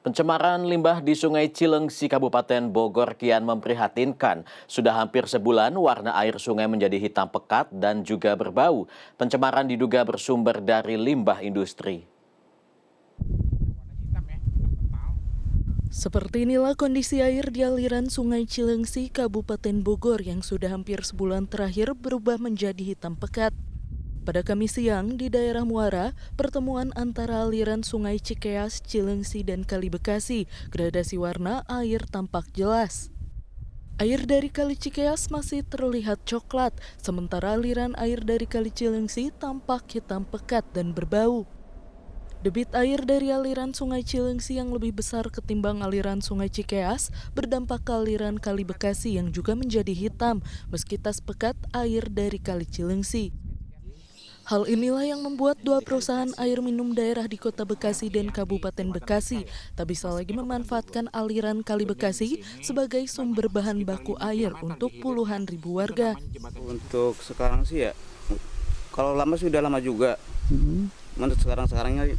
Pencemaran limbah di Sungai Cilengsi, Kabupaten Bogor kian memprihatinkan. Sudah hampir sebulan warna air sungai menjadi hitam pekat dan juga berbau. Pencemaran diduga bersumber dari limbah industri. Seperti inilah kondisi air di aliran Sungai Cilengsi, Kabupaten Bogor yang sudah hampir sebulan terakhir berubah menjadi hitam pekat. Pada Kamis siang di daerah Muara, pertemuan antara aliran Sungai Cikeas, Cilengsi, dan Kali Bekasi, gradasi warna air tampak jelas. Air dari Kali Cikeas masih terlihat coklat, sementara aliran air dari Kali Cilengsi tampak hitam pekat dan berbau. Debit air dari aliran Sungai Cilengsi yang lebih besar ketimbang aliran Sungai Cikeas berdampak ke aliran Kali Bekasi yang juga menjadi hitam meski tas pekat air dari Kali Cilengsi. Hal inilah yang membuat dua perusahaan air minum daerah di Kota Bekasi dan Kabupaten Bekasi tak bisa lagi memanfaatkan aliran Kali Bekasi sebagai sumber bahan baku air untuk puluhan ribu warga. Untuk sekarang sih ya, kalau lama sih udah lama juga. Menurut sekarangnya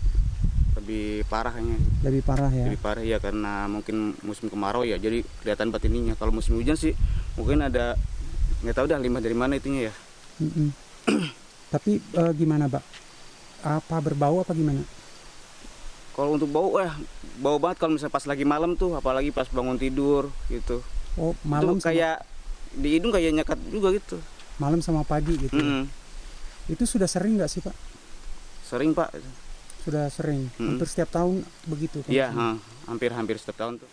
lebih parah kayaknya. Lebih parah ya? Lebih parah ya, karena mungkin musim kemarau ya, jadi kelihatan banget ininya. Kalau musim hujan sih mungkin ada, nggak tahu dah limbah dari mana itunya ya. Tapi gimana, Pak? Apa berbau apa gimana? Kalau untuk bau, bau banget kalau misalnya pas lagi malam tuh, apalagi pas bangun tidur gitu. Oh, malam itu kayak di hidung kayak nyekat juga gitu. Malam sama pagi gitu. Itu sudah sering nggak sih, Pak? Sering, Pak. Sudah sering. Hampir setiap tahun begitu kan? Iya, hampir setiap tahun tuh.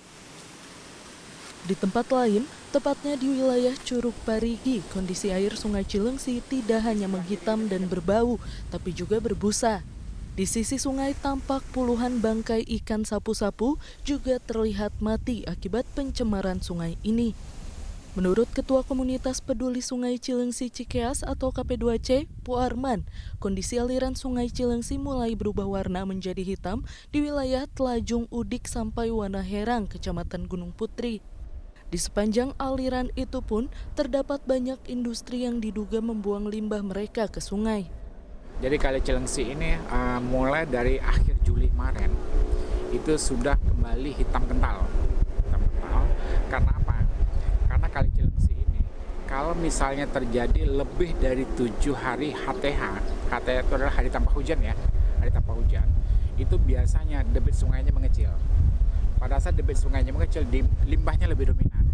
Di tempat lain, tepatnya di wilayah Curug Parigi, kondisi air Sungai Cilengsi tidak hanya menghitam dan berbau, tapi juga berbusa. Di sisi sungai tampak puluhan bangkai ikan sapu-sapu juga terlihat mati akibat pencemaran sungai ini. Menurut Ketua Komunitas Peduli Sungai Cilengsi Cikeas atau KP2C, Bu Arman, kondisi aliran Sungai Cilengsi mulai berubah warna menjadi hitam di wilayah Telajung Udik sampai Wanaherang, Kecamatan Gunung Putri. Di sepanjang aliran itu pun terdapat banyak industri yang diduga membuang limbah mereka ke sungai. Jadi Kali Cilengsi ini mulai dari akhir Juli kemarin itu sudah kembali hitam kental. Karena apa? Karena Kali Cilengsi ini kalau misalnya terjadi lebih dari 7 hari HTH itu adalah hari tanpa hujan ya, hari tanpa hujan, itu biasanya debit sungainya mengecil. Pada saat debit sungainya mengecil, limbahnya lebih dominan.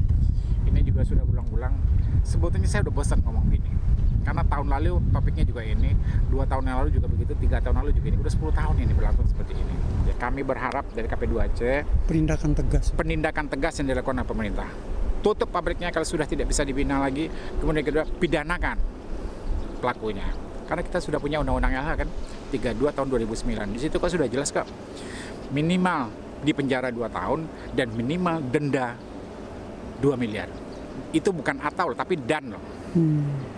Ini juga sudah berulang-ulang. Sebetulnya saya udah bosan ngomong gini. Karena tahun lalu topiknya juga ini, 2 tahun yang lalu juga begitu, 3 tahun lalu juga ini. Udah 10 tahun ini berlangsung seperti ini. Ya, kami berharap dari KP2C penindakan tegas yang dilakukan oleh pemerintah. Tutup pabriknya kalau sudah tidak bisa dibina lagi. Kemudian kedua, pidanakan pelakunya. Karena kita sudah punya undang-undang LH kan, 32 tahun 2009. Di situ kan sudah jelas kok. Minimal di penjara 2 tahun dan minimal denda 2 miliar. Itu bukan atau tapi dan loh.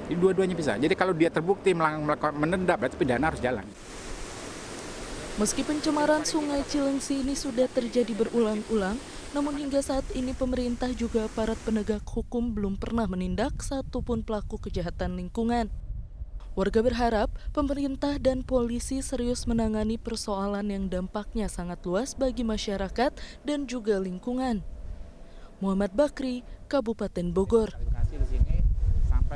Jadi dua-duanya bisa. Jadi kalau dia terbukti melakukan menenda, berarti pidana harus jalan. Meski pencemaran Sungai Cilengsi ini sudah terjadi berulang-ulang, namun hingga saat ini pemerintah juga aparat penegak hukum belum pernah menindak satupun pelaku kejahatan lingkungan. Warga berharap pemerintah dan polisi serius menangani persoalan yang dampaknya sangat luas bagi masyarakat dan juga lingkungan. Muhammad Bakri, Kabupaten Bogor.